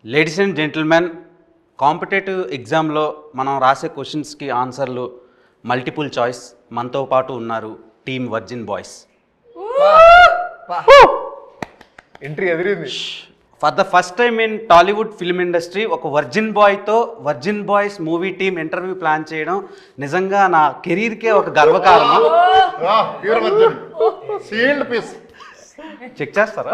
Ladies and gentlemen, competitive ఎగ్జామ్లో మనం రాసే క్వశ్చన్స్కి ఆన్సర్లు మల్టిపుల్ చాయిస్. మనతో పాటు ఉన్నారు టీమ్ వర్జిన్ బాయ్స్. ఎంట్రీ ఎదిరింది. For the first time in Tollywood film industry ఒక వర్జిన్ బాయ్తో virgin boys movie team interview plan చేయడం నిజంగా నా కెరీర్కే ఒక గర్వకారణం. చెక్ చేస్తారా?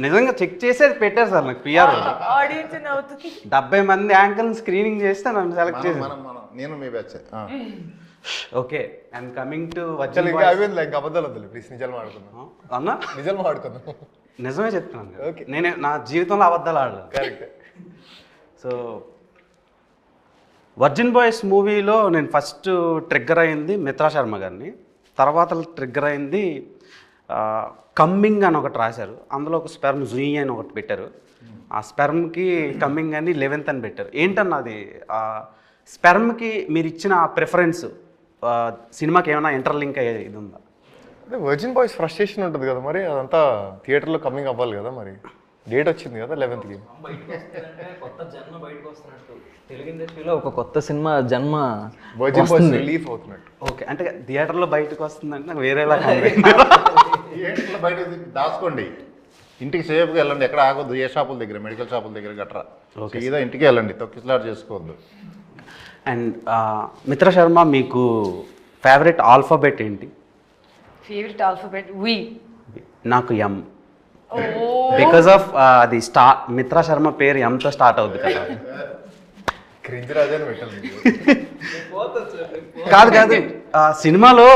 నిజంగా చెక్ చేసేది పెట్టారు సార్ నాకు పిఆర్. 70 మంది యాంకర్ని స్క్రీనింగ్ చేస్తే నన్ను సెలెక్ట్ చేశారు. నేను మీ batch. Okay, and coming to అబద్ధాలు వద్దు ప్లీజ్, నిజాలు మాడుకుందాం అన్నా. నిజాలు మాడుకుందాం. నిజమే చెప్తున్నాను. నేను నా జీవితంలో అబద్ధాలు ఆడలేదు. కరెక్ట్. సో వర్జిన్ బాయ్స్ మూవీలో నేను ఫస్ట్ ట్రిగ్గర్ అయింది మిత్రా శర్మ గారిని. తర్వాత ట్రిగ్గర్ అయింది కమ్మింగ్ అని ఒకటి రాశారు. అందులో ఒక స్పెర్మ్ జూయి అని ఒకటి పెట్టారు. ఆ స్పెర్మ్కి కమ్మింగ్ అని 11th అని పెట్టారు. ఏంటన్నా అది స్పెర్మ్కి మీరు ఇచ్చిన ప్రిఫరెన్స్ సినిమాకి ఏమైనా ఇంటర్లింక్ అయ్యేది ఇది ఉందా? అదే వర్జిన్ బాయ్స్ ఫ్రస్ట్రేషన్ ఉంటుంది కదా, మరి అదంతా థియేటర్లో కమింగ్ అవ్వాలి కదా, మరి డేట్ వచ్చింది కదా 11th. కొత్త జన్మ బయటకు వస్తున్నట్టు తెలుగు ఇండస్ట్రీలో ఒక కొత్త సినిమా జన్మ వర్జిన్ బాయ్స్ రిలీఫ్ అవుతున్నట్టు. ఓకే, అంటే థియేటర్లో బయటకు వస్తుందంటే నాకు వేరేలా థియేటర్లో బయట దాచుకోండి, ఇంటికి సేఫ్గా వెళ్ళండి, ఎక్కడ ఆగొద్దు, ఏ షాపుల దగ్గర, మెడికల్ షాపుల దగ్గర గట్రా. సీదా ఇంటికి వెళ్ళండి, తొక్కిసలాట్ చేసుకోవద్దు. అండ్ మిత్రా శర్మ, మీకు ఫేవరెట్ ఆల్ఫాబెట్ ఏంటి? ఫేవరెట్ ఆల్ఫాబెట్ వి. నాకు ఎం. బికాస్ ఆఫ్ అది మిత్రా శర్మ పేరు ఎంతో స్టార్ట్ అవుద్ది కదా. క్రింజ్ రాజాని పెట్టాలి. కాదు కాదు, సినిమాలో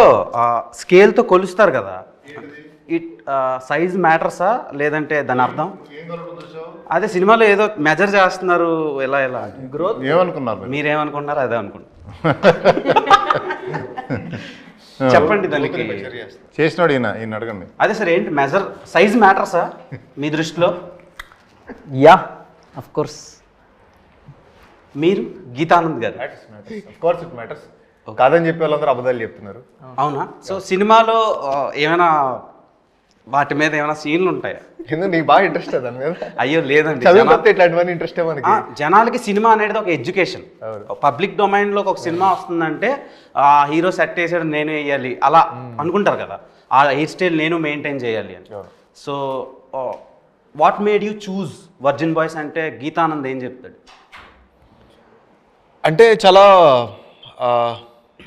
స్కేల్తో కొలుస్తారు కదా, ఇట్ సైజ్ మ్యాటర్సా లేదంటే దాని అర్థం? అదే సినిమాలో ఏదో మెజర్ చేస్తున్నారు, ఎలా ఎలా గ్రోత్ ఏమనుకున్నారు? మీరేమనుకుంటున్నారు? అదే అనుకుంటున్నారు. చెప్పండి దానికి. చేసినాడు ఈయన అడగండి. అదే సార్, ఏంటి మెజర్ సైజ్ మ్యాటర్సా మీ దృష్టిలో? Yeah, of course. మీరు గీతానంద్ గారు? Of course it matters. కాదని చెప్పే వాళ్ళందరూ అబద్ధాలు చెప్తున్నారు. అవునా? సో సినిమాలో ఏమైనా వాటి మీద ఏమైనా సీన్లు ఉంటాయా? ఎందుకు నీకు బాగా ఇంట్రెస్ట్ దాని మీద? అయ్యో లేదండి, ఇట్లాంటివన్నీ ఇంట్రెస్ట్ మనకి. జనాలకి సినిమా అనేది ఒక ఎడ్యుకేషన్. పబ్లిక్ డొమైన్లో ఒక సినిమా వస్తుందంటే ఆ హీరో సెట్ వేసాడు నేను వేయాలి అలా అనుకుంటారు కదా, ఆ హెయిర్ స్టైల్ నేను మెయింటైన్ చేయాలి అని. So what made you choose virgin boys అంటే గీతానంద్ ఏం చెప్తాడు? అంటే చాలా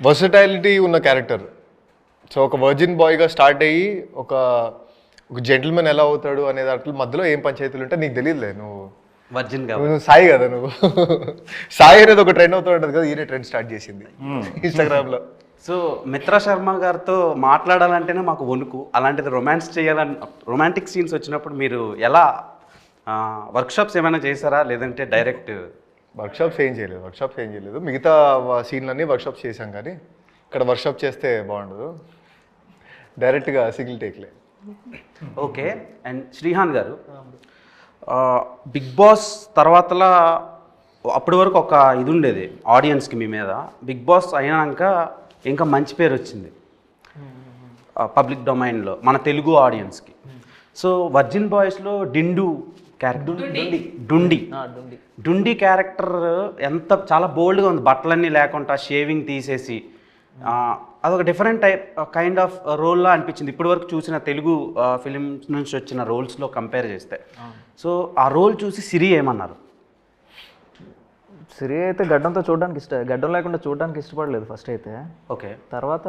వర్సటైలిటీ ఉన్న క్యారెక్టర్. సో ఒక వర్జిన్ బాయ్గా స్టార్ట్ అయ్యి ఒక జెంటిల్మెన్ ఎలా అవుతాడు అనే దాంట్లో మధ్యలో ఏం పంచాయతీలు ఉంటే నీకు తెలియదులే. నువ్వు వర్జిన్ నువ్వు సాయి కదా, నువ్వు సాయి అనేది ఒక ట్రెండ్ అవుతూ ఉంటుంది కదా, ఈయన ట్రెండ్ స్టార్ట్ చేసింది ఇన్స్టాగ్రామ్లో. సో మిత్రా శర్మ గారితో మాట్లాడాలంటేనే మాకు వణుకు. అలాంటిది రొమాన్స్ చేయాలని, రొమాంటిక్ సీన్స్ వచ్చినప్పుడు మీరు ఎలా వర్క్షాప్స్ ఏమైనా చేశారా లేదంటే డైరెక్ట్? వర్క్షాప్స్ ఏం చేయలేదు. మిగతా సీన్లన్నీ వర్క్షాప్స్ చేశాం, కానీ ఇక్కడ వర్క్షాప్ చేస్తే బాగుండదు, డైరెక్ట్గా సింగిల్ టేక్లే. ఓకే. అండ్ శ్రీహాన్ గారు, బిగ్ బాస్ తర్వాతలా అప్పటి వరకు ఒక ఇది ఉండేది ఆడియన్స్కి మీ మీద. బిగ్ బాస్ అయినాక ఇంకా మంచి పేరు వచ్చింది పబ్లిక్ డొమైన్లో మన తెలుగు ఆడియన్స్కి. సో వర్జిన్ బాయ్స్లో డిండు క్యారెక్టర్, డుండి క్యారెక్టర్ ఎంత చాలా బోల్డ్గా ఉంది, బట్టలన్నీ లేకుండా షేవింగ్ తీసేసి అదొక డిఫరెంట్ కైండ్ ఆఫ్ రోల్లా అనిపించింది ఇప్పటి వరకు చూసిన తెలుగు ఫిలిమ్స్ నుంచి వచ్చిన రోల్స్లో కంపేర్ చేస్తే. సో ఆ రోల్ చూసి సిరి ఏమన్నారు? సిరి అయితే గడ్డంతో గడ్డం లేకుండా చూడడానికి ఇష్టపడలేదు ఫస్ట్ అయితే. ఓకే. తర్వాత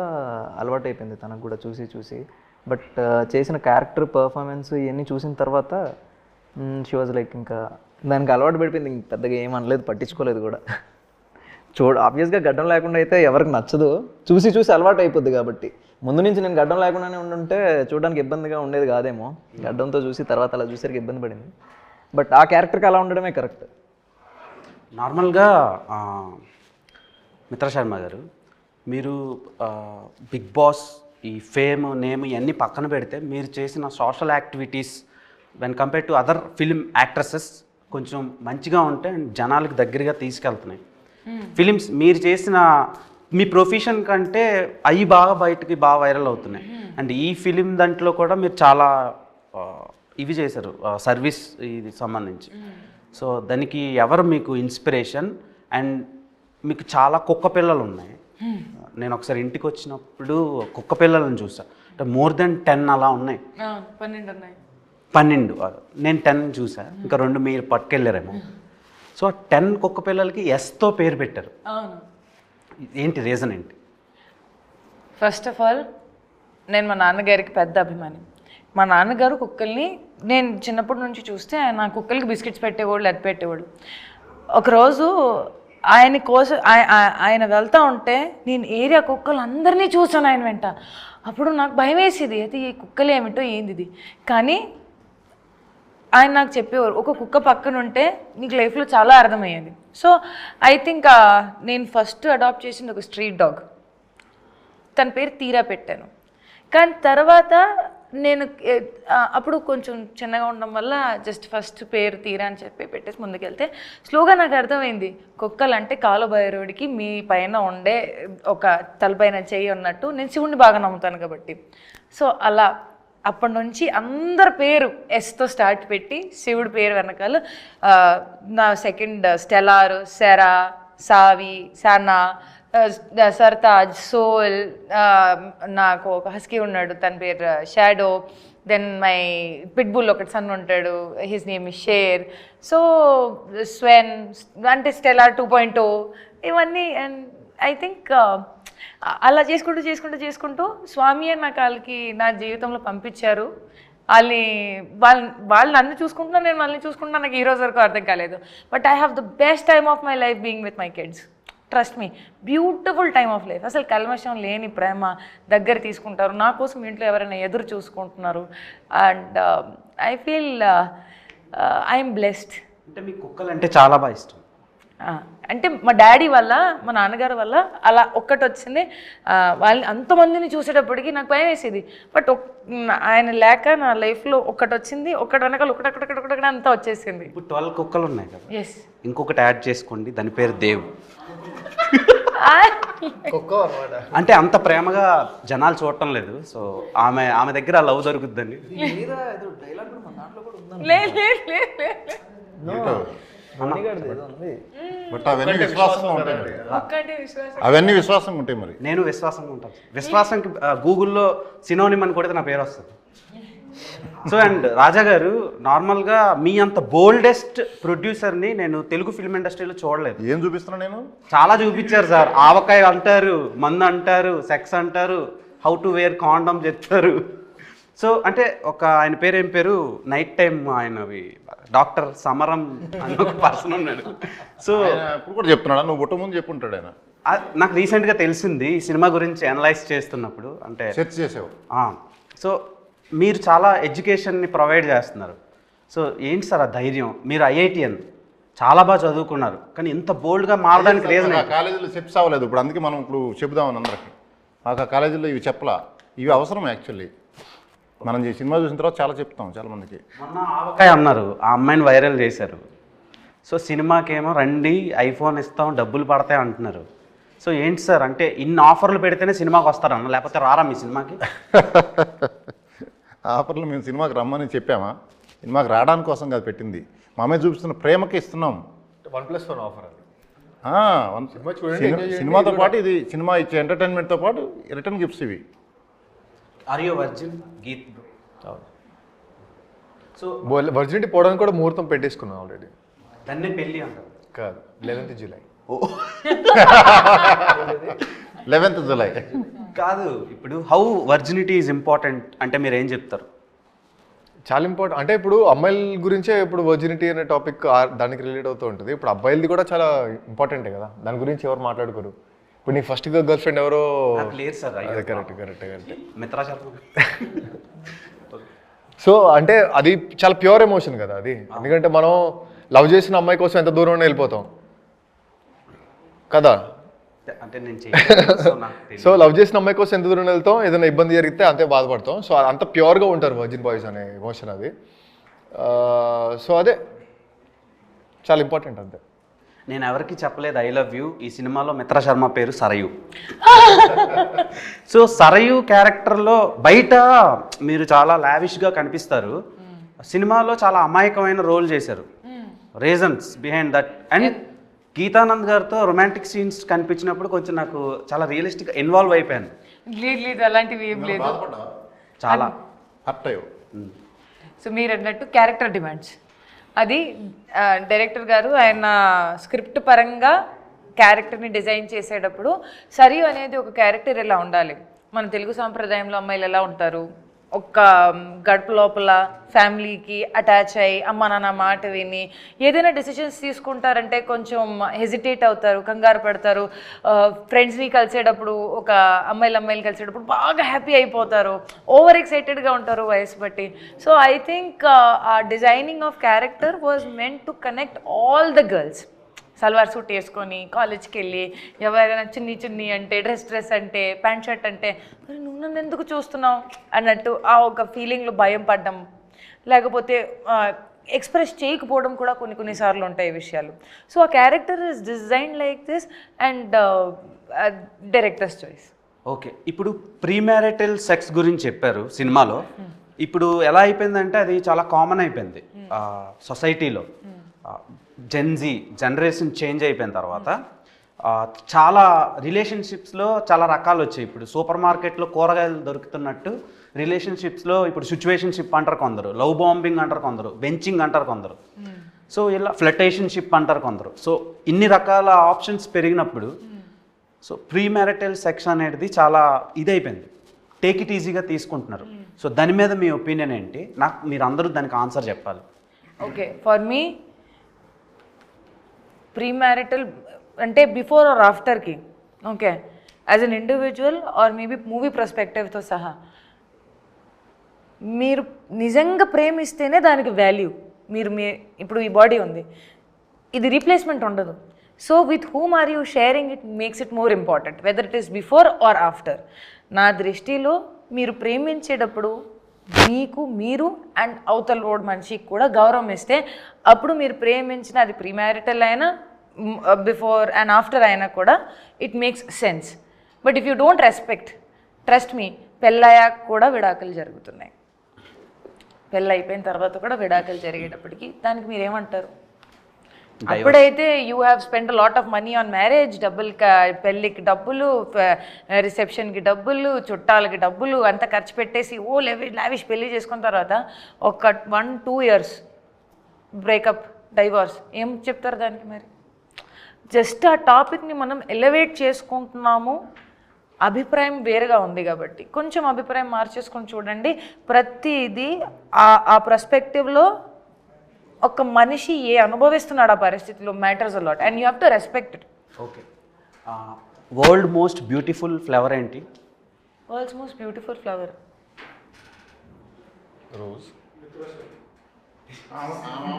అలవాటు అయిపోయింది తనకు కూడా చూసి. బట్ చేసిన క్యారెక్టర్ పర్ఫార్మెన్స్ ఇవన్నీ చూసిన తర్వాత షీ వాజ్ లైక్, ఇంకా దానికి అలవాటు పడిపోయింది. ఇంక పెద్దగా ఏమనలేదు, పట్టించుకోలేదు కూడా. ఆబ్వియస్గా గడ్డం లేకుండా అయితే ఎవరికి నచ్చదు, చూసి అలవాటు అయిపోద్ది. కాబట్టి ముందు నుంచి నేను గడ్డం లేకుండానే ఉండుంటే చూడడానికి ఇబ్బందిగా ఉండేది కాదేమో. గడ్డంతో చూసి తర్వాత అలా చూసరికి ఇబ్బంది పడింది. బట్ ఆ క్యారెక్టర్కి అలా ఉండడమే కరెక్ట్. నార్మల్గా మిత్రా శర్మ గారు, మీరు బిగ్ బాస్, ఈ ఫేమ్, నేమ్ ఇవన్నీ పక్కన పెడితే మీరు చేసిన social activities when compare to other film actresses కొంచెం మంచిగా ఉంటే జనాలకు దగ్గరగా తీసుకెళ్తున్నాయి ఫిలిమ్స్. మీరు చేసిన మీ ప్రొఫెషన్ కంటే అవి బాగా బయటకి బాగా వైరల్ అవుతున్నాయి. అండ్ ఈ ఫిలిం దాంట్లో కూడా మీరు చాలా ఇవి చేశారు సర్వీస్ ఇది సంబంధించి. సో దానికి ఎవరు మీకు ఇన్స్పిరేషన్? అండ్ మీకు చాలా కుక్క పిల్లలు ఉన్నాయి. నేను ఒకసారి ఇంటికి వచ్చినప్పుడు కుక్క పిల్లలను చూసాను, అంటే మోర్ దెన్ 10 అలా ఉన్నాయి. 12 ఉన్నాయి. 12 నేను 10 చూసా, ఇంకా 2 మీరు పట్టుకెళ్ళారేమో. సో 10 కుక్క పిల్లలకి ఎస్తో పేరు పెట్టారు. అవును. ఏంటి రీజన్ ఏంటి? ఫస్ట్ ఆఫ్ ఆల్ నేను మా నాన్నగారికి పెద్ద అభిమాని. మా నాన్నగారు కుక్కల్ని నేను చిన్నప్పటి నుంచి చూస్తే ఆయన కుక్కలకి బిస్కెట్స్ పెట్టేవాళ్ళు, అది పెట్టేవాళ్ళు. ఒకరోజు ఆయన కోసం ఆయన వెళ్తూ ఉంటే నేను ఏరియా కుక్కలు అందరినీ చూసాను ఆయన వెంట. అప్పుడు నాకు భయం వేసేది, అయితే ఈ కుక్కలు ఏమిటో ఏంది ఇది. కానీ ఆయన నాకు చెప్పేవారు, ఒక కుక్క పక్కన ఉంటే నీకు లైఫ్లో చాలా అర్థమయ్యేది. సో ఐ థింక్ నేను ఫస్ట్ అడాప్ట్ చేసింది ఒక స్ట్రీట్ డాగ్. తన పేరు తీరా పెట్టాను. కానీ తర్వాత నేను అప్పుడు కొంచెం చిన్నగా ఉండడం వల్ల జస్ట్ ఫస్ట్ పేరు తీరా అని చెప్పి పెట్టేసి ముందుకెళ్తే స్లోగా నాకు అర్థమైంది, కుక్కలు అంటే కాలభైరవుడికి మీ పైన ఉండే ఒక తలపైన చెయ్యి ఉన్నట్టు. నేను శివుడిని బాగా నమ్ముతాను కాబట్టి. సో అలా అప్పటి నుంచి అందరి పేరు ఎస్తో స్టార్ట్ పెట్టి శివుడి పేరు వెనకాల నా సెకండ్ స్టెలార్, సెరా, సావి, సనా, సర్తాజ్, సోల్, నాకు ఒక హస్కీ ఉన్నాడు తన పేరు షాడో, దెన్ మై పిట్బుల్ ఒకటి సన్ ఉంటాడు, his name is Sher. So Sven అంటే స్టెలార్ 2.0 ఇవన్నీ. అండ్ ఐ థింక్ అలా చేసుకుంటూ స్వామి అని నా కాళ్ళకి నా జీవితంలో పంపించారు. వాళ్ళు నన్ను చూసుకుంటున్నా, నేను వాళ్ళని చూసుకుంటున్నా. నాకు ఈ రోజు వరకు అర్థం కాలేదు. But I have the best time of my life being with my kids. Trust me, beautiful time of life. అసలు కల్మషం లేని ప్రేమ, దగ్గర తీసుకుంటారు. నా కోసం ఇంట్లో ఎవరైనా ఎదురు చూసుకుంటున్నారు. And I feel I'm blessed. అంటే మీకు కుక్కలు అంటే చాలా బాగా ఇష్టం. అంటే మా డాడీ వల్ల, మా నాన్నగారు వల్ల అలా ఒక్కటి వచ్చింది. వాళ్ళని అంతమందిని చూసేటప్పటికి నాకు భయం వేసేది. బట్ ఆయన లేక నా లైఫ్లో ఒక్కటి వచ్చింది. ఒక్కటి వెనకాల ఒకటి అంతా వచ్చేసింది. ఇప్పుడు 12 కుక్కలు ఉన్నాయి కదా, ఎస్. ఇంకొకటి యాడ్ చేసుకోండి, దాని పేరు దేవ్. అంటే అంత ప్రేమగా జనాలు చూడటం లేదు. సో ఆమె దగ్గర లవ్ దొరుకుద్దని. బట్ అవన్నీ విశ్వాసంగా ఉంటాయి. అవన్నీ విశ్వాసంగా ఉంటాయి. మరి నేను విశ్వాసంగా ఉంటాను. విశ్వాసంకి గూగుల్లో సినోనిమ్ అని కొడితే నా పేరు వస్తుంది. సో అండ్ రాజా గారు, నార్మల్గా మీ అంత బోల్డెస్ట్ ప్రొడ్యూసర్ని నేను తెలుగు ఫిల్మ్ ఇండస్ట్రీలో చూడలేదు. ఏం చూపిస్తున్నా నేను? చాలా చూపించారు సార్. ఆవకాయ అంటారు, మందు అంటారు, సెక్స్ అంటారు, హౌ టు వేర్ కాండమ్ చెప్తారు. సో అంటే ఆయన పేరు ఏం పేరు, నైట్ టైం ఆయనవి డాక్టర్ సమరం అని ఒక పర్సన్ ఉన్నాడు. సో ఇప్పుడు కూడా చెప్తున్నాడా? నువ్వు పుట్ట ముందు చెప్పుంటాడు ఆయన. నాకు రీసెంట్గా తెలిసింది ఈ సినిమా గురించి అనలైజ్ చేస్తున్నప్పుడు. అంటే సెర్చ్ చేసావు. సో మీరు చాలా ఎడ్యుకేషన్ని ప్రొవైడ్ చేస్తున్నారు. సో ఏంటి సార్ ఆ ధైర్యం? మీరు IITN చాలా బాగా చదువుకున్నారు, కానీ ఇంత బోల్డ్గా మారడానికి రీజన్? కాలేజీలో సెప్స్ అవ్వలేదు. ఇప్పుడు అందుకే మనం ఇప్పుడు చెబుదామని అందరికి. మాకు ఆ కాలేజీలో ఇవి చెప్పలా. ఇవి అవసరం యాక్చువల్లీ. మనం ఈ సినిమా చూసిన తర్వాత చాలా చెప్తాం చాలా మందికి. మొన్న ఆవకాయ అన్నారు, ఆ అమ్మాయిని వైరల్ చేశారు. సో సినిమాకేమో రండి, ఐఫోన్ ఇస్తాం, డబ్బులు పడతాయి అంటున్నారు. సో ఏంటి సార్, అంటే ఇన్ని ఆఫర్లు పెడితేనే సినిమాకి వస్తారన్న, లేకపోతే రారా మీ సినిమాకి? ఆఫర్లు మేము సినిమాకి రమ్మని చెప్పామా? సినిమాకి రావడానికి కోసం కాదు పెట్టింది, మా అమ్మాయి చూపిస్తున్న ప్రేమకి ఇస్తున్నాం. 1+1 ఆఫర్ అది. సినిమాతో పాటు ఇది సినిమా ఇచ్చే ఎంటర్టైన్మెంట్తో పాటు రిటర్న్ గిఫ్ట్స్ ఇవి. Are you virgin Geet? So virginity పోవడానికి కూడా ముహూర్తం పెట్టేసుకున్నాం ఆల్రెడీ. దాన్నే పెళ్ళి అంటారు కాదు, 11th జూలై. 11th జూలై కాదు. ఇప్పుడు హౌ వర్జినిటీ ఈజ్ ఇంపార్టెంట్ అంటే మీరు ఏం చెప్తారు? చాలా ఇంపార్టెంట్. అంటే ఇప్పుడు అమ్మాయిల గురించే ఇప్పుడు వర్జినిటీ అనే టాపిక్ దానికి రిలేట్ అవుతూ ఉంటుంది. ఇప్పుడు అబ్బాయిలది కూడా చాలా ఇంపార్టెంటే కదా, దాని గురించి ఎవరు మాట్లాడుకోరు. ఇప్పుడు నీ ఫస్ట్ గర్ల్ ఫ్రెండ్ ఎవరో లేదు సార్. అదే కరెక్ట్. మిత్రా శర్మ. సో అంటే అది చాలా ప్యూర్ ఎమోషన్ కదా అది. ఎందుకంటే మనం లవ్ చేసిన అమ్మాయి కోసం ఎంత దూరం వెళ్ళిపోతాం కదా. అంటే నేను సో లవ్ చేసిన అమ్మాయి కోసం ఎంత దూరం వెళ్తాం, ఏదైనా ఇబ్బంది జరిగితే అంతే బాధపడతాం. సో అంత ప్యూర్గా ఉంటారు వర్జిన్ బాయ్స్ అనే ఎమోషన్ అది. సో అదే చాలా ఇంపార్టెంట్ అంతే. నేను ఎవరికి చెప్పలేదు ఐ లవ్ యూ. ఈ సినిమాలో మిత్రా శర్మ పేరు సరయు. సో సరయు క్యారెక్టర్లో బయట మీరు చాలా లావిష్గా కనిపిస్తారు, సినిమాలో చాలా అమాయకమైన రోల్ చేశారు. Reasons behind that. And Geetanand గారితో రొమాంటిక్ సీన్స్ కనిపించినప్పుడు కొంచెం నాకు చాలా రియలిస్టిక్ ఇన్వాల్వ్ అయిపోయాను. లేదు అలాంటివి ఏం లేదు. బాధపడ్డా చాలా హర్ట్ అయ్యో. సో మీరు అన్నట్టు క్యారెక్టర్ డిమాండ్స్, అది డైరెక్టర్ గారు ఆయన స్క్రిప్ట్ పరంగా క్యారెక్టర్ని డిజైన్ చేసేటప్పుడు సరియు అనేది ఒక క్యారెక్టర్ ఇలా ఉండాలి, మన తెలుగు సాంప్రదాయంలో అమ్మాయిలు ఎలా ఉంటారు, ఒక గడుపు లోపల ఫ్యామిలీకి అటాచ్ అయ్యి అమ్మ నాన్న మాట విని ఏదైనా డెసిషన్స్ తీసుకుంటారంటే కొంచెం హెజిటేట్ అవుతారు, కంగారు పడతారు. ఫ్రెండ్స్ని కలిసేటప్పుడు ఒక అమ్మాయిలు కలిసేటప్పుడు బాగా హ్యాపీ అయిపోతారు, ఓవర్ ఎక్సైటెడ్గా ఉంటారు వయసు బట్టి. సో ఐ థింక్ ఆ designing of character was meant to connect all the girls. Salwar suit వేసుకొని కాలేజ్కి వెళ్ళి ఎవరైనా చున్నీ అంటే డ్రెస్ అంటే ప్యాంట్ షర్ట్ అంటే మరి నువ్వు నన్ను ఎందుకు చూస్తున్నావు అన్నట్టు ఆ ఒక ఫీలింగ్లో భయం పడ్డం, లేకపోతే ఎక్స్ప్రెస్ చేయకపోవడం కూడా కొన్నిసార్లు ఉంటాయి విషయాలు. సో ఆ character is design like this and directors choice. Okay, ఇప్పుడు ప్రీమ్యారిటల్ సెక్స్ గురించి చెప్పారు సినిమాలో. ఇప్పుడు ఎలా అయిపోయిందంటే అది చాలా కామన్ అయిపోయింది సొసైటీలో. జెన్జీ జనరేషన్ చేంజ్ అయిపోయిన తర్వాత చాలా రిలేషన్షిప్స్లో చాలా రకాలు వచ్చాయి. ఇప్పుడు సూపర్ మార్కెట్లో కూరగాయలు దొరుకుతున్నట్టు రిలేషన్షిప్స్లో ఇప్పుడు సిచ్యువేషన్షిప్ అంటారు కొందరు, లవ్ బాంబింగ్ అంటారు కొందరు, బెంచింగ్ అంటారు కొందరు, సో ఇలా ఫ్లటేషన్షిప్ అంటారు కొందరు. సో ఇన్ని రకాల ఆప్షన్స్ పెరిగినప్పుడు సో ప్రీమ్యారిటల్ సెక్స్ అనేది చాలా ఇదైపోయింది, టేక్ ఇట్ ఈజీగా తీసుకుంటున్నారు. సో దాని మీద మీ ఒపీనియన్ ఏంటి? నాకు మీరు అందరూ దానికి ఆన్సర్ చెప్పాలి. ఓకే, ఫర్ మీ ప్రీమ్యారిటల్ అంటే బిఫోర్ ఆర్ ఆఫ్టర్కి, okay, as an individual or maybe movie పర్స్పెక్టివ్తో సహా మీరు నిజంగా ప్రేమిస్తేనే దానికి వాల్యూ. మీరు ఇప్పుడు ఈ బాడీ ఉంది, ఇది రీప్లేస్మెంట్ ఉండదు. So with whom are you sharing it makes it more important, whether it is before or after. నా దృష్టిలో మీరు ప్రేమించేటప్పుడు మీకు మీరు అండ్ అవతల రోడ్ మనిషికి కూడా గౌరవం ఇస్తే అప్పుడు మీరు ప్రేమించిన అది ప్రీమ్యారిటల్ అయినా బిఫోర్ అండ్ ఆఫ్టర్ అయినా కూడా it makes sense. But if you don't respect, trust me, పెళ్ళయ్యాక కూడా విడాకులు జరుగుతున్నాయి. పెళ్ళి అయిపోయిన తర్వాత కూడా విడాకులు జరిగేటప్పటికి దానికి మీరేమంటారు? అప్పుడైతే you have spend lot of money on marriage, పెళ్ళికి డబ్బులు, రిసెప్షన్కి డబ్బులు, చుట్టాలకి డబ్బులు అంతా ఖర్చు పెట్టేసి లావిష్ పెళ్ళి చేసుకున్న తర్వాత ఒక 1-2 years బ్రేకప్, డైవర్స్, ఏం చెప్తారు దానికి? మరి జస్ట్ ఆ టాపిక్ని మనం ఎలివేట్ చేసుకుంటున్నాము, అభిప్రాయం వేరుగా ఉంది కాబట్టి కొంచెం అభిప్రాయం మార్చేసుకొని చూడండి. ప్రతిదీ ఆ పర్స్పెక్టివ్లో ఒక మనిషి అనుభవిస్తున్నాడు ఆ పరిస్థితిలో matters a lot and you have to respect it. Okay, world most beautiful flower ఏంటి? World's most beautiful flower rose.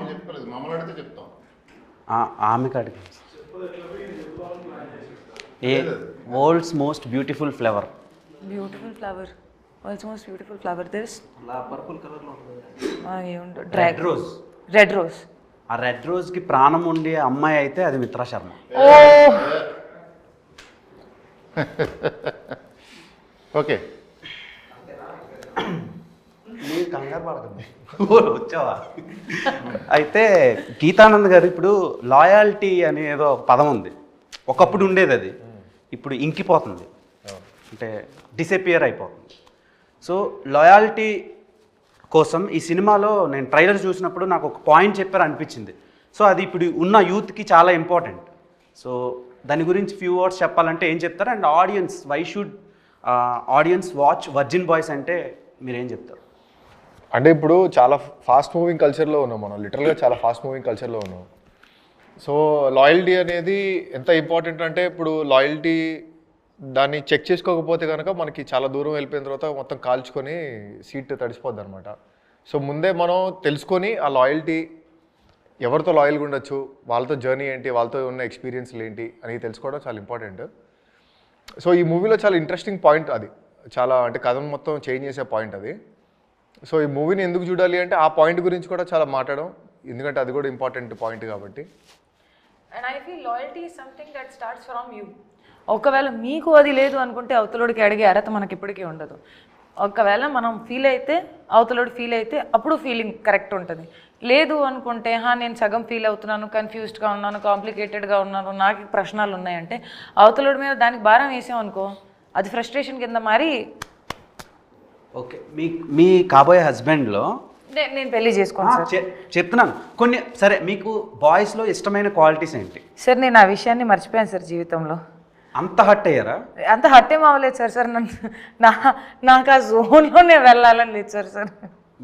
చెప్పుకోలేదు, మమ్మల్ని అడిగితే చెప్తాం. ఆమె కాడికి ఏ world's most beautiful flower? Beautiful flower, world's most beautiful flower this purple కలర్లో red rose. Red rose, ఆ రెడ్ రోజ్కి ప్రాణం ఉండే అమ్మాయి అయితే అది మిత్రా శర్మ. ఓకే, మీరు కంగారు పడకండి, వచ్చావా? అయితే గీతానంద్ గారు ఇప్పుడు లాయాల్టీ అనే ఏదో ఒక పదం ఉంది, ఒకప్పుడు ఉండేది, అది ఇప్పుడు ఇంకిపోతుంది, అంటే డిసపియర్ అయిపోతుంది. సో లాయాల్టీ కోసం ఈ సినిమాలో నేను ట్రైలర్ చూసినప్పుడు నాకు ఒక పాయింట్ చెప్పారు అనిపించింది. సో అది ఇప్పుడు ఉన్న యూత్కి చాలా ఇంపార్టెంట్. సో దాని గురించి ఫ్యూ వర్డ్స్ చెప్పాలంటే ఏం చెప్తారు? And audience, why should audience watch virgin boys అంటే మీరేం చెప్తారు? అంటే ఇప్పుడు చాలా ఫాస్ట్ మూవింగ్ కల్చర్లో ఉన్నాం మనం, లిటరల్గా చాలా ఫాస్ట్ మూవింగ్ కల్చర్లో ఉన్నాం. సో లాయల్టీ అనేది ఎంత ఇంపార్టెంట్ అంటే ఇప్పుడు లాయల్టీ దాన్ని చెక్ చేసుకోకపోతే కనుక మనకి చాలా దూరం వెళ్ళిపోయిన తర్వాత మొత్తం కాల్చుకొని సీట్ తడిసిపోద్ది అనమాట. సో ముందే మనం తెలుసుకొని ఆ లాయల్టీ ఎవరితో లాయల్గా ఉండొచ్చు, వాళ్ళతో జర్నీ ఏంటి, వాళ్ళతో ఉన్న ఎక్స్పీరియన్స్లు ఏంటి అని తెలుసుకోవడం చాలా ఇంపార్టెంట్. సో ఈ మూవీలో చాలా ఇంట్రెస్టింగ్ పాయింట్ అది, చాలా అంటే కథను మొత్తం చేంజ్ చేసే పాయింట్ అది. సో ఈ మూవీని ఎందుకు చూడాలి అంటే ఆ పాయింట్ గురించి కూడా చాలా మాట్లాడడం, ఎందుకంటే అది కూడా ఇంపార్టెంట్ పాయింట్ కాబట్టి. And I feel loyalty is something that starts from you. ఒకవేళ మీకు అది లేదు అనుకుంటే అవతలోడికి అడిగే అర్హత మనకి ఇప్పటికీ ఉండదు. ఒకవేళ మనం ఫీల్ అయితే అవతలోడు ఫీల్ అయితే అప్పుడు ఫీలింగ్ కరెక్ట్ ఉంటుంది. లేదు అనుకుంటే నేను సగం ఫీల్ అవుతున్నాను, కన్ఫ్యూజ్డ్గా ఉన్నాను, కాంప్లికేటెడ్గా ఉన్నాను, నాకు ప్రశ్నలు ఉన్నాయంటే అవతలోడి మీద దానికి భారం వేసాం అనుకో, అది ఫ్రస్ట్రేషన్ కింద మారి ఓకే, మీ కాబోయే హస్బెండ్లో నేను పెళ్లి చేసుకోను సార్. చెప్తున్నాను కొన్ని. సరే, మీకు బాయ్స్లో ఇష్టమైన క్వాలిటీస్ ఏంటి? సార్ నేను ఆ విషయాన్ని మర్చిపోయాను సార్ జీవితంలో. అంత హర్ట్ అయ్యారా? అంత హర్ట్ ఏం అవ్వలేదు సార్. నాకు ఆ జోన్లోనే వెళ్ళాలని లేదు సార్.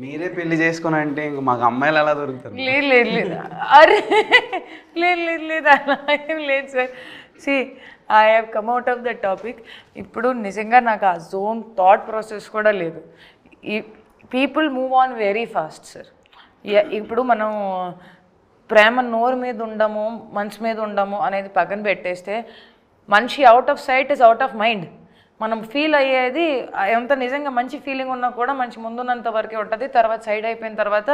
మీరే పెళ్లి చేసుకుని అంటే ఇంక మాకు అమ్మాయిలు ఎలా దొరుకుతారు? లేదు అరే లేదు అలా ఏం లేదు sir. I have come out of the topic. ఇప్పుడు నిజంగా నాకు ఆ జోన్ థాట్ ప్రాసెస్ కూడా లేదు. ఈ people move on very fast sir. ఇప్పుడు మనం ప్రేమ నోరు మీద ఉండము, మనసు మీద ఉండము అనేది పక్కన పెట్టేస్తే మనిషి out of sight is out of mind. మనం ఫీల్ అయ్యేది ఎంత నిజంగా మంచి ఫీలింగ్ ఉన్నా కూడా మంచి ముందున్నంత వరకే ఉంటుంది. తర్వాత సైడ్ అయిపోయిన తర్వాత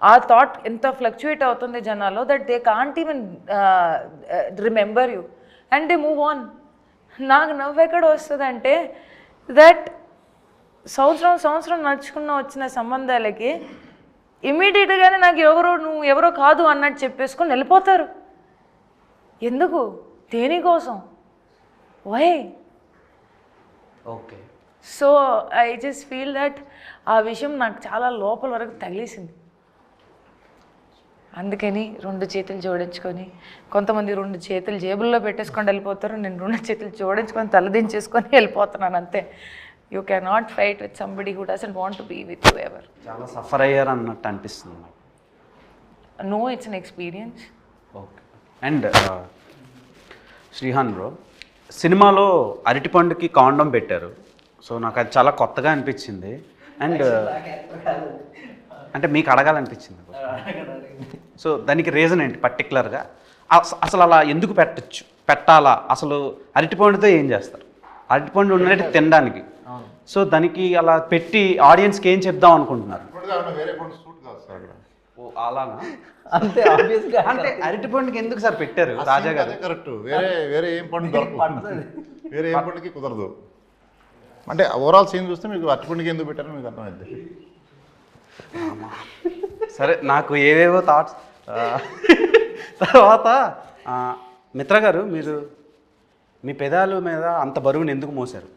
ఆ థాట్ ఎంత ఫ్లక్చుయేట్ అవుతుంది జనాల్లో that they can't even remember you and they move on. నాకు నవ్వు ఎక్కడ వస్తుంది అంటే దట్ సంవత్సరం నడుచుకున్న వచ్చిన సంబంధాలకి ఇమ్మీడియట్గానే నాకు నువ్వు ఎవరో కాదు అన్నట్టు చెప్పేసుకొని వెళ్ళిపోతారు. ఎందుకు? దేనికోసం? Why? Okay. So I just feel that ఆ విషయం నాకు చాలా లోపల వరకు తగిలేసింది. అందుకని 2 చేతులు జోడించుకొని, కొంతమంది 2 చేతులు జేబుల్లో పెట్టేసుకొని వెళ్ళిపోతారు, నేను 2 చేతులు జోడించుకొని తలదించేసుకొని వెళ్ళిపోతున్నాను అంతే. You can not fight with somebody who doesn't want to be with you ever. చాలా సఫర్ అయ్యారు అన్నట్టు అనిపిస్తుంది నాకు. No, it's an experience. Okay. And Srihan bro, సినిమాలో అరటిపండుకి కాండం పెట్టారు. సో నాకు అది చాలా కొత్తగా అనిపించింది. అండ్ అంటే మీకు అడగాలనిపించింది. సో దానికి రీజన్ ఏంటి పర్టికులర్గా? అసలు అలా ఎందుకు పెట్టాలా? అసలు అరటిపండుతో ఏం చేస్తారు? అరటిపండు ఉన్నట్టు తినడానికి. సో దానికి అలా పెట్టి ఆడియన్స్కి ఏం చెప్దాం అనుకుంటున్నారు? వేరే పండు సూట్ కాదు సార్. ఓ అలానా? అంతే ఆబ్వియస్గా. అంటే అరటిపండుకి ఎందుకు సార్ పెట్టారు రాజా గారు? కరెక్ట్. వేరే ఏం పండు దొరకదు, వేరే ఏం పండుకి కుదరదు. అంటే ఓవరాల్ సీన్ చూస్తే మీకు అరటిపండుకి ఎందుకు పెట్టారో మీకు అర్థమైంది. సరే, నాకు ఏవేవో థాట్స్. తర్వాత మిత్ర గారు, మీరు మీ పెదాల మీద అంత బరువుని ఎందుకు మోసారు?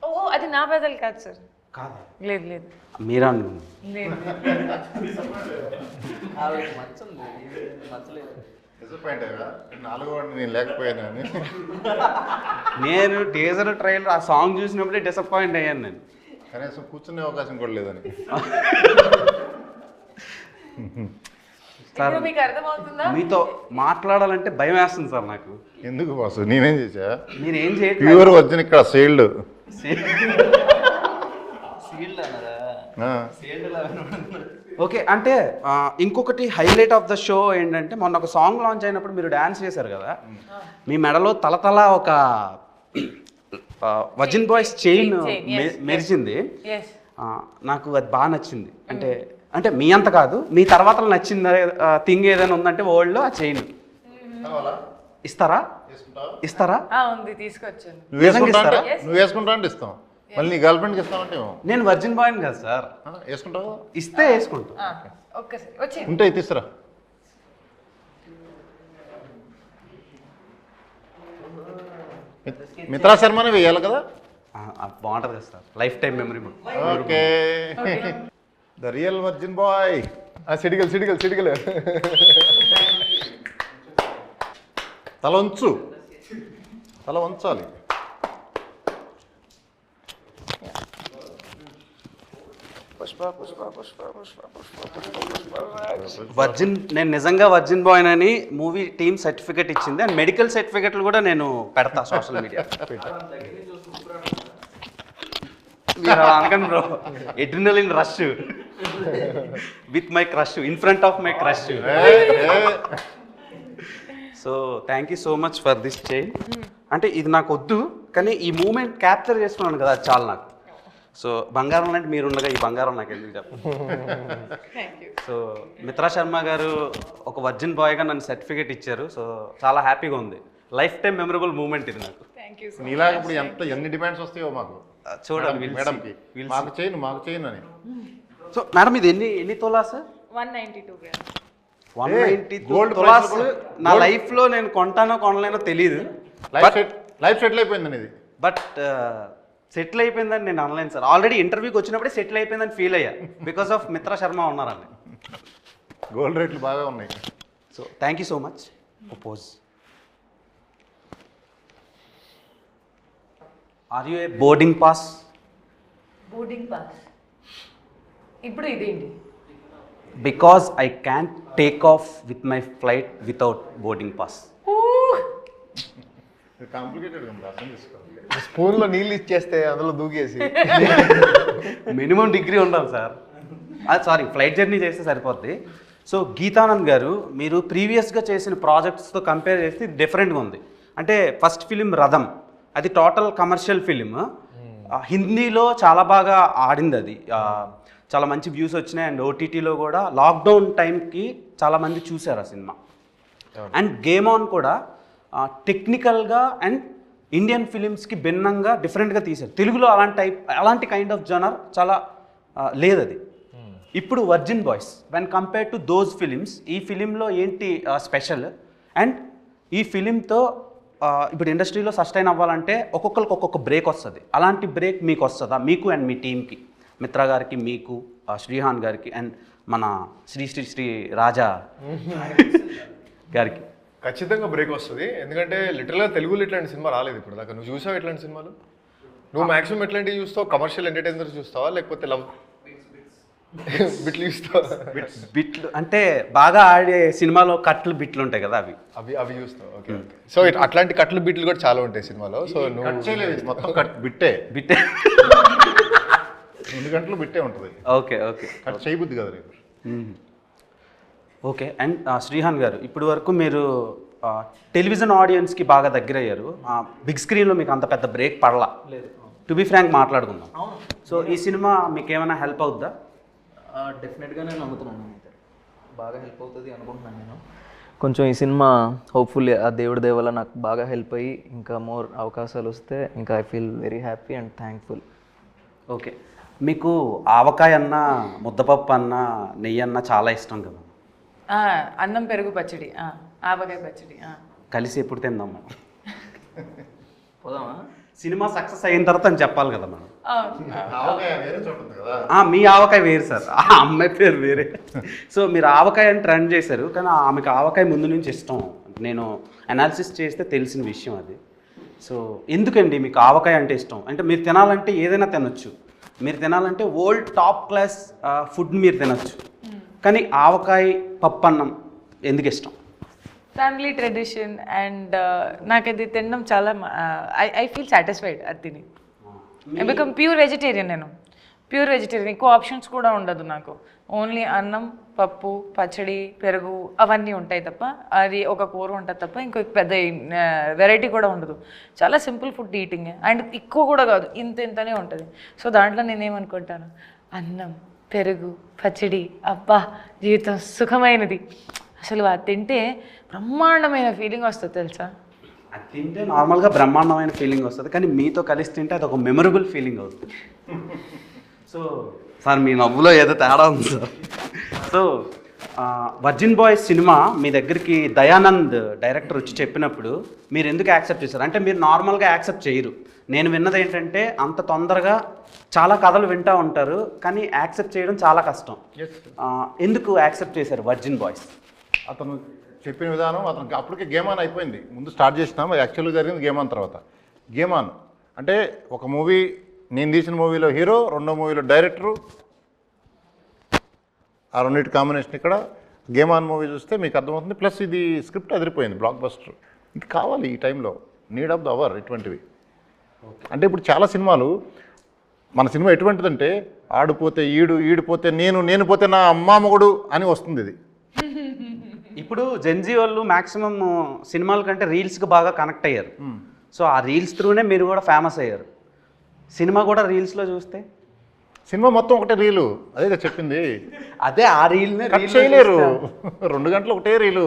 ఓ అది నా పెదలు కాదు సార్. కాదా? లేదు మీరా అనుకున్నాను. లేదు. డిసప్పాయింట్ అయ్యా, 4వ వాడిని నేను లేకపోయాను అని. నేను టీజర్ ట్రైలర్ ఆ సాంగ్ చూసినప్పుడే డిసప్పాయింట్ అయ్యాను నేను. కనీసం కూర్చునే అవకాశం కూడా లేదని. ఇప్పుడు మీకు అర్థమవుతుందా? మీతో మాట్లాడాలంటే భయం వేస్తుంది సార్ నాకు. ఎందుకు బాసు, నేనేం చేశా? మీరు ఏం చేయట్లేదు. ప్యూర్ వర్జిన్ ఇక్కడ సేల్డ్. ఓకే. అంటే ఇంకొకటి హైలైట్ ఆఫ్ ద షో ఏంటంటే, మొన్న ఒక సాంగ్ లాంచ్ అయినప్పుడు మీరు డ్యాన్స్ చేశారు కదా, మీ మెడలో తలతల ఒక వర్జిన్ బాయ్స్ చైన్ మెరిచింది. నాకు అది బాగా నచ్చింది. అంటే మీ అంత కాదు, మీ తర్వాత నచ్చింది థింగ్ ఏదైనా ఉందంటే వరల్డ్లో ఆ చైన్ ఇస్తారా? ఉంది, తీసుకొచ్చాను. నువ్వు వేసుకుంటా అంటే ఇస్తాం, మళ్ళీ నీ గర్ల్ ఫ్రెండ్కి ఇస్తామంటే నేను వర్జిన్ బాయ్ని కదా సార్. వేసుకుంటావు? ఇస్తే వేసుకుంటా. ఒక్కసారి వచ్చి ఉంటే తీసురా. మిత్రా శర్మనే వేయాలి కదా? బాగుంటుంది కదా sir, life time memory. Okay, the real virgin boy. సిడిగలు తల వంచాలి. వర్జిన్, నేను నిజంగా వర్జిన్ బాయ్ అని మూవీ టీమ్ సర్టిఫికేట్ ఇచ్చింది. అండ్ మెడికల్ సర్టిఫికేట్లు కూడా నేను పెడతా సోషల్ మీడియా. మీరు అలా అనకండి bro. Adrenaline rush with my crush, in front of my crush. So thank you so much for this chain. అంటే ఇది నాకు వద్దు, కానీ ఈ మూమెంట్ క్యాప్చర్ చేసుకున్నాను కదా, అది చాలు నాకు. సో బంగారం లాంటి మీరు ఉండగా ఈ బంగారం నాకు ఎందుకు చెప్పండి. సో మిత్రా శర్మ గారు ఒక వర్జిన్ బాయ్గా నన్ను సర్టిఫికేట్ ఇచ్చారు. సో చాలా హ్యాపీగా ఉంది. లైఫ్ టైం మెమరబుల్ మూమెంట్ ఇది నాకు. థ్యాంక్ యూ నీలాగా ఇప్పుడు ఎన్ని డిమాండ్స్ వస్తాయో మాకు చూడండి మేడంకి మాకు చేయను అని. సో మేడం ఇది ఎన్ని తోలా సార్? 192 grams. 190 gold తులాస్ price నా లైఫ్లో నేను కొంటానో కొనలేనో తెలియదు. లైఫ్ సెటిల్ అయిపోయిందని ఇది. బట్ సెటిల్ అయిపోయిందని నేను అనలేను సార్. ఆల్రెడీ ఇంటర్వ్యూకి వచ్చినప్పుడే సెటిల్ అయిపోయిందని ఫీల్ అయ్యా బికాస్ ఆఫ్ మిత్రా శర్మ ఉన్నారండి. గోల్డ్ రేట్లు బాగా ఉన్నాయి. So thank you so much. Pose. Are you a boarding pass? Boarding pass. ఇప్పుడు ఇదేంటి? Because I can take off with my flight without boarding pass. Complicated ఉంది, అర్థం చేసుకోవాలి. స్పూన్లో నీళ్ళు ఇచ్చేస్తే అందులో దూకేసి మినిమం డిగ్రీ ఉండాలి సార్. సారీ, ఫ్లైట్ జర్నీ చేస్తే సరిపోద్ది. సో గీతానంద్ గారు, మీరు ప్రీవియస్గా చేసిన ప్రాజెక్ట్స్తో కంపేర్ చేస్తే ఇది డిఫరెంట్గా ఉంది. అంటే ఫస్ట్ ఫిలిం రథం, అది టోటల్ కమర్షియల్ ఫిలిం. హిందీలో చాలా బాగా ఆడింది అది, చాలా మంచి వ్యూస్ వచ్చినాయి. అండ్ ఓటీటీలో కూడా లాక్డౌన్ టైంకి చాలామంది చూశారు ఆ సినిమా. అండ్ గేమ్ ఆన్ కూడా టెక్నికల్గా అండ్ ఇండియన్ ఫిలిమ్స్కి భిన్నంగా డిఫరెంట్గా తీశారు. తెలుగులో అలాంటి కైండ్ ఆఫ్ జనర్ చాలా లేదు అది. ఇప్పుడు virgin boys when compare to those films, ఈ ఫిలింలో ఏంటి స్పెషల్? అండ్ ఈ ఫిలింతో ఇప్పుడు ఇండస్ట్రీలో సస్టైన్ అవ్వాలంటే ఒక్కొక్కరికి ఒక్కొక్క బ్రేక్ వస్తుంది. అలాంటి బ్రేక్ మీకు వస్తుందా? మీకు అండ్ మీ టీంకి, మిత్రా గారికి, మీకు, శ్రీహాన్ గారికి అండ్ మన శ్రీ రాజా గారికి? ఖచ్చితంగా బ్రేక్ వస్తుంది. ఎందుకంటే లిటరల్గా తెలుగులో ఇట్లాంటి సినిమా రాలేదు ఇప్పుడు దాకా. నువ్వు చూసావు ఇట్లాంటి సినిమాలు? నువ్వు మాక్సిమం ఎట్లాంటివి చూస్తావు? కమర్షియల్ ఎంటర్టైనర్ చూస్తావా, లేకపోతే లవ్ బిట్లు చూస్తావా? బిట్లు అంటే బాగా ఆడే సినిమాలో కట్లు బిట్లు ఉంటాయి కదా, అవి చూస్తావు. ఓకే. సో అట్లాంటి కట్లు బిట్లు కూడా చాలా ఉంటాయి సినిమాలో. సో నువ్వు కట్ చేయలేదు, ఇది మొత్తం కట్ బిట్టే. 2 గంటలు బిట్టే ఉంటుంది. ఓకే. కట్ చేయబుద్ది కదా రేపు. ఓకే. అండ్ శ్రీహాన్ గారు, ఇప్పటి వరకు మీరు టెలివిజన్ ఆడియన్స్కి బాగా దగ్గర అయ్యారు. బిగ్ స్క్రీన్లో మీకు అంత పెద్ద బ్రేక్ పడలా. టు బి ఫ్రాంక్ మాట్లాడుకుందాం. సో ఈ సినిమా మీకు ఏమైనా హెల్ప్ అవుద్దా? డెఫినెట్గా నేను నమ్ముతున్నాను, బాగా హెల్ప్ అవుతుంది అనుకుంటున్నాను నేను. కొంచెం ఈ సినిమా హోప్ఫుల్లీ ఆ దేవుడి దయ వల్ల నాకు బాగా హెల్ప్ అయ్యి ఇంకా మోర్ అవకాశాలు వస్తే ఇంకా I feel very happy and thankful. Okay. మీకు ఆవకాయ అన్న, ముద్దపప్పు అన్న, నెయ్యి అన్న చాలా ఇష్టం కదా? అన్నం పెరుగు పచ్చడి, ఆవకాయ పచ్చడి కలిసి ఎప్పుడు తిందాం మనం? పోదామా? సినిమా సక్సెస్ అయిన తర్వాత అని చెప్పాలి కదా మనం. వేరే చోట ఉంది కదా. మీ ఆవకాయ వేరు సార్, ఆ అమ్మాయి పేరు వేరే. సో మీరు ఆవకాయ అని ట్రెండ్ చేశారు, కానీ ఆమెకు ఆవకాయ ముందు నుంచి ఇష్టం. నేను అనాలిసిస్ చేస్తే తెలిసిన విషయం అది. సో ఎందుకండి మీకు ఆవకాయ అంటే ఇష్టం? అంటే మీరు తినాలంటే ఏదైనా తినొచ్చు, మీరు తినాలంటే వరల్డ్ టాప్ క్లాస్ ఫుడ్ మీరు తినొచ్చు, కానీ ఆవకాయ పప్పన్నం ఎందుకు ఇష్టం? ఫ్యామిలీ ట్రెడిషన్ అండ్ నాకు అది తినడం చాలా ఐ ఫీల్ సాటిస్ఫైడ్ అది తిని. I become pure vegetarian. నేను ప్యూర్ వెజిటేరియన్, ఎక్కువ ఆప్షన్స్ కూడా ఉండదు నాకు. ఓన్లీ అన్నం, పప్పు, పచ్చడి, పెరుగు అవన్నీ ఉంటాయి తప్ప, అది ఒక కూర ఉంటుంది తప్ప ఇంకో పెద్ద వెరైటీ కూడా ఉండదు. చాలా సింపుల్ ఫుడ్ ఈటింగ్ అండ్ ఎక్కువ కూడా కాదు, ఇంతనే ఉంటుంది. సో దాంట్లో నేనేమనుకుంటాను, అన్నం, పెరుగు, పచ్చడి, అబ్బా జీవితం సుఖమైనది. అసలు అది తింటే బ్రహ్మాండమైన ఫీలింగ్ వస్తుంది తెలుసా. అది తింటే నార్మల్గా బ్రహ్మాండమైన ఫీలింగ్ వస్తుంది, కానీ మీతో కలిసి తింటే అది ఒక మెమరబుల్ ఫీలింగ్ అవుతుంది. సో సార్ మీ నవ్వులో ఏదో తేడా ఉంది సార్. సో వర్జిన్ బాయ్స్ సినిమా మీ దగ్గరికి దయానంద్ డైరెక్టర్ వచ్చి చెప్పినప్పుడు మీరు ఎందుకు యాక్సెప్ట్ చేశారు? అంటే మీరు నార్మల్గా యాక్సెప్ట్ చేయరు. నేను విన్నది ఏంటంటే అంత తొందరగా చాలా కథలు వింటూ ఉంటారు, కానీ యాక్సెప్ట్ చేయడం చాలా కష్టం. ఎందుకు యాక్సెప్ట్ చేశారు వర్జిన్ బాయ్స్? అతను చెప్పిన విధానం, అతనికి అప్పటికే గేమ్ ఆన్ అయిపోయింది. ముందు స్టార్ట్ చేసినాం, యాక్చువల్గా జరిగింది గేమ్ ఆన్ తర్వాత. గేమ్ ఆన్ అంటే ఒక మూవీ, నేను తీసిన మూవీలో హీరో, రెండో మూవీలో డైరెక్టరు, ఆ రెండింటి కాంబినేషన్. ఇక్కడ గేమ్ ఆన్ మూవీ చూస్తే మీకు అర్థమవుతుంది. ప్లస్ ఇది స్క్రిప్ట్ అదిరిపోయింది, బ్లాక్ బస్టర్. ఇది కావాలి ఈ టైంలో, నీడ్ ఆఫ్ ద అవర్ ఇటువంటివి. అంటే ఇప్పుడు చాలా సినిమాలు, మన సినిమా ఎటువంటిదంటే ఆడిపోతే ఈడిపోతే నేను పోతే నా అమ్మామగుడు అని వస్తుంది. ఇది ఇప్పుడు జెన్జీ వాళ్ళు మ్యాక్సిమం సినిమాల కంటే రీల్స్కి బాగా కనెక్ట్ అయ్యారు. సో ఆ రీల్స్ త్రూనే మీరు కూడా ఫేమస్ అయ్యారు. సినిమా కూడా రీల్స్లో చూస్తే సినిమా మొత్తం ఒకటే రీలు, అదే చెప్పింది. అదే ఆ రీల్నే కట్ చేయలేరు, 2 గంటలు ఒకటే రీలు.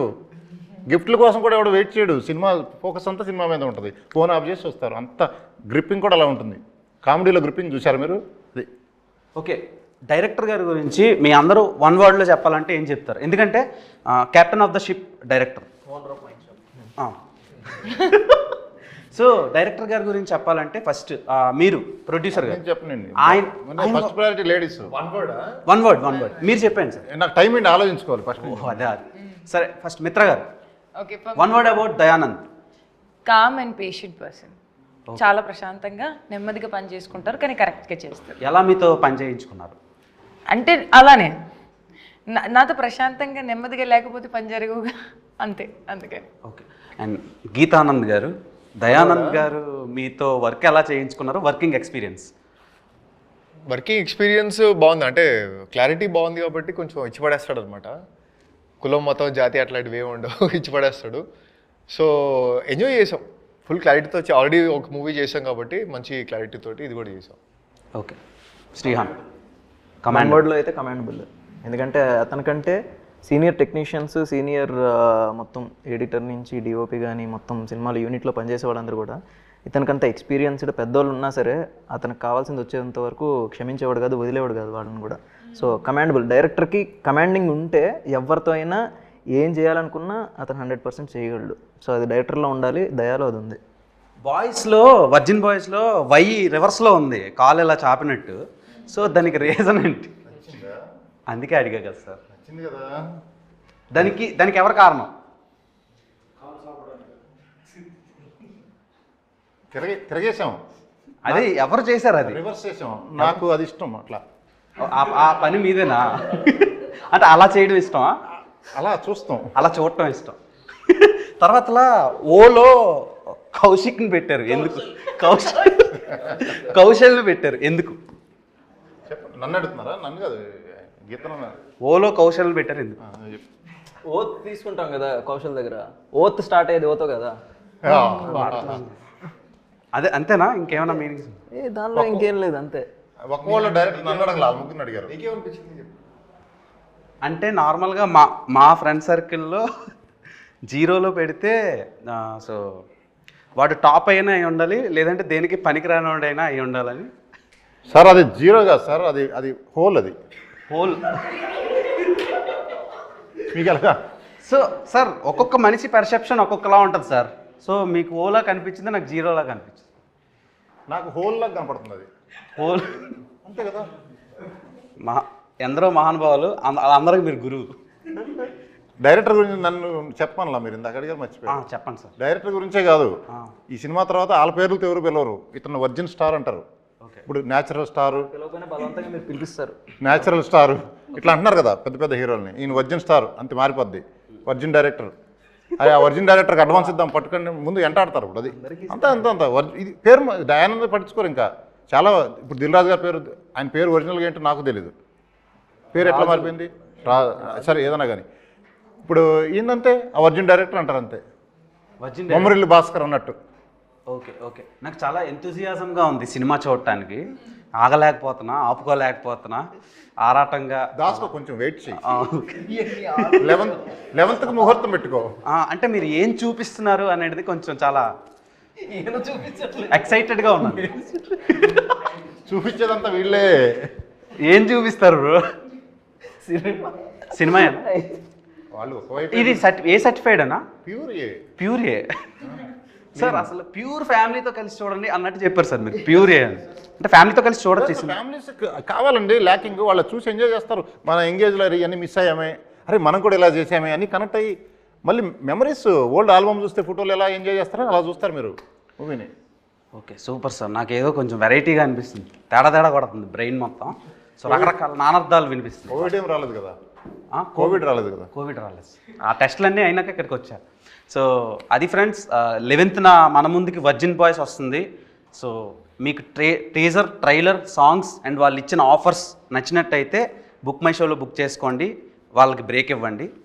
గిఫ్ట్ల కోసం కూడా ఎవడు వెయిట్ చేయడు, సినిమా ఫోకస్ అంతా సినిమా మీద ఉంటుంది, ఫోన్ ఆఫ్ చేసి వస్తారు, అంత గ్రిప్పింగ్ కూడా అలా ఉంటుంది. కామెడీలో గ్రిప్పింగ్ చూశారు మీరు? అది ఓకే, డైరెక్టర్ గారి గురించి మీ అందరూ వన్ వర్డ్లో చెప్పాలంటే ఏం చెప్తారు? ఎందుకంటే captain of the ship director. So director గారి గురించి చెప్పాలంటే ఫస్ట్ మీరు ప్రొడ్యూసర్ గారు చెప్పనండి. ఆయన first priority ladies. One word మీరు చెప్పండి సార్. నాకు టైం ఏంటి ఆలోచించుకోవాలి ఫస్ట్. అదే సరే, ఫస్ట్ మిత్ర గారు okay, one word about Dayanand. Calm and patient person. చాలా ప్రశాంతంగా నెమ్మదిగా పని చేసుకుంటారు, కానీ కరెక్ట్గా చేస్తారు. ఎలా మీతో పని చేయించుకున్నారు? అంటే అలానే నాతో ప్రశాంతంగా నెమ్మదిగా లేకపోతే పని జరగవుగా, అంతే, అందుకని. ఓకే, అండ్ గీతానంద్ గారు, దయానంద్ గారు మీతో వర్క్ ఎలా చేయించుకున్నారు? వర్కింగ్ ఎక్స్పీరియన్స్ బాగుంది, అంటే క్లారిటీ బాగుంది కాబట్టి కొంచెం ఇచ్చి పడేస్తాడు అనమాట. కులం మతం జాతి అట్లాంటివి ఏమి ఉండవు, ఇచ్చి పడేస్తాడు. సో ఎంజాయ్ చేసాం, ఫుల్ క్లారిటీతో ఆల్రెడీ ఒక మూవీ చేసాం కాబట్టి మంచి క్లారిటీ తోటి ఇది కూడా చేసాం. ఓకే, శ్రీహాన్ కమాండ్ వర్డ్లో అయితే కమాండబుల్. ఎందుకంటే అతనికంటే సీనియర్ టెక్నీషియన్స్, సీనియర్ మొత్తం ఎడిటర్ నుంచి డిఓపి కానీ మొత్తం సినిమాలు యూనిట్లో పనిచేసే వాళ్ళందరూ కూడా ఇతనికంత ఎక్స్పీరియన్స్డ్ పెద్దోళ్ళు ఉన్నా సరే అతనికి కావాల్సింది వచ్చేంత వరకు క్షమించేవాడు కాదు, వదిలేవాడు కాదు వాళ్ళని కూడా. So commendable. డైరెక్టర్కి కమాండింగ్ ఉంటే ఎవరితో అయినా ఏం చేయాలనుకున్నా అతను 100% చేయగలడు. సో అది డైరెక్టర్లో ఉండాలి, దయాలో అది ఉంది. బాయ్స్లో, వర్జిన్ బాయ్స్లో వై రివర్స్లో ఉంది, కాలు ఇలా చాపినట్టు. సో దానికి రీజన్ ఏంటి? అందుకే అడిగా కదా సార్. వచ్చింది కదా, దానికి ఎవరు కారణం? తిరగేసాం, అది ఎవరు చేశారు? అది రివర్స్ చేసాం. నాకు అది ఇష్టం, అట్లా ఆ పని మీదేనా? అంటే అలా చేయడం ఇష్టమా? అలా చూస్తాం, అలా చూడటం ఇష్టం. తర్వాతలా ఓలో కౌశిక్ని పెట్టారు ఎందుకు? కౌశల్ని పెట్టారు ఎందుకు? చెప్పండి. నన్ను అడుగుతున్నారా? నన్ను కాదు, గీతను. ఓలో కౌశల్ని పెట్టారు ఎందుకు? ఓత్ తీసుకుంటాం కదా కౌశల్ దగ్గర, ఓత్ స్టార్ట్ అయ్యేది ఓతో కదా. అదే అంతేనా? ఇంకేమైనా మీనింగ్స్? దానిలో ఇంకేం లేదు, అంతే. ఒక్కవాళ్ళు డైరెక్ట్ నన్ను అడగల, ముగ్గురిని అడిగారు. అంటే నార్మల్గా మా ఫ్రెండ్ సర్కిల్లో జీరోలో పెడితే సో వాడు టాప్ అయినా అయి ఉండాలి, లేదంటే దేనికి పనికిరానివాడైనా అయి ఉండాలని. సార్ అది జీరో కాదు సార్, అది హోల్, అది హోల్. మీకు ఎలాగా? సో సార్ ఒక్కొక్క మనిషి పర్సెప్షన్ ఒక్కొక్కలా ఉంటుంది సార్. సో మీకు ఓలా కనిపించింది, నాకు జీరోలా కనిపించింది. నాకు హోల్ లాగా కనపడుతుంది అది. హోల్ అంతే కదా. ఎందరో మహానుభావులు, అందరికి మీరు గురువు. డైరెక్టర్ గురించి నన్ను చెప్పానులా, మీరు ఇందాక అడిగారు, మర్చిపోయారు. చెప్పండి సార్. డైరెక్టర్ గురించే కాదు, ఈ సినిమా తర్వాత వాళ్ళ పేర్లతో ఎవరు పిలవరు. ఇతను వర్జిన్ స్టార్ అంటారు, ఇప్పుడు న్యాచురల్ స్టారు, బలవంతంగా మీరు పిలిపిస్తారు, న్యాచురల్ స్టారు ఇట్లా అంటున్నారు కదా పెద్ద పెద్ద హీరోల్ని. ఈయన వర్జిన్ స్టార్, అంతే మారిపోద్ది. వర్జిన్ డైరెక్టర్, ఆ వర్జిన్ డైరెక్టర్కి అడ్వాన్స్ ఇద్దాం పట్టుకొని ముందు ఎంటాడతారు. ఇప్పుడు అది అంత ఇది పేరు దయానంద పట్టించుకోరు. ఇంకా చాలా, ఇప్పుడు దిల్ రాజు గారి పేరు, ఆయన పేరు ఒరిజినల్గా ఏంటో నాకు తెలీదు, పేరు ఎట్లా మారిపోయింది సరే ఏదైనా కానీ. ఇప్పుడు ఏంటంటే ఆ వర్జిన్ డైరెక్టర్ అంటారు, అంతే. బొమ్మరిల్లు భాస్కర్ అన్నట్టు. ఓకే, నాకు చాలా ఎంతూజియాజంగా ఉంది సినిమా చూడటానికి. ఆగలేకపోతున్నా, ఆపుకోలేకపోతున్నా, ఆరాటంగా. దాస్కో కొంచెం వెయిట్ చేయి, 11th ముహూర్తం పెట్టుకో. అంటే మీరు ఏం చూపిస్తున్నారు అనేది కొంచెం చాలా ఎక్సైటెడ్గా ఉన్నాను. చూపించేదంతా వీళ్ళే. ఏం చూపిస్తారు బ్రో? సినిమా వాళ్ళు ఇది ఏ సర్టిఫైడ్ అన్నా? ప్యూర్ ఏ సార్. అసలు ప్యూర్ ఫ్యామిలీతో కలిసి చూడండి అన్నట్టు చెప్పారు సార్ మీరు. ప్యూర్ ఏ అంటే ఫ్యామిలీతో కలిసి చూడొచ్చు. ఫ్యామిలీస్ కావాలండి ల్యాకింగ్, వాళ్ళు చూసి ఎంజాయ్ చేస్తారు. మన ఎంగేజ్లో ఇవన్నీ మిస్ అయ్యామే, అరే మనం కూడా ఇలా చేసామే అని కనెక్ట్ అయ్యి మళ్ళీ మెమరీస్, ఓల్డ్ ఆల్బమ్ చూస్తే ఫోటోలు ఎలా ఎంజాయ్ చేస్తారో అలా చూస్తారు మీరు మూవీని. Okay, super sir. నాకు ఏదో కొంచెం వెరైటీగా అనిపిస్తుంది, తేడా కొడుతుంది బ్రెయిన్ మొత్తం. సో రకరకాల నానార్థాలు వినిపిస్తుంది. కోవిడ్ ఏం రాలేదు కదా? కోవిడ్ రాలేదు కదా? కోవిడ్ రాలేదు. ఆ టెస్టులన్నీ అయినాక ఇక్కడికి వచ్చారు. సో అది ఫ్రెండ్స్, 11th మన ముందుకి వర్జిన్ బాయ్స్ వస్తుంది. సో మీకు టీజర్, ట్రైలర్, సాంగ్స్ అండ్ వాళ్ళు ఇచ్చిన ఆఫర్స్ నచ్చినట్టయితే బుక్ మై షోలో బుక్ చేసుకోండి, వాళ్ళకి బ్రేక్ ఇవ్వండి.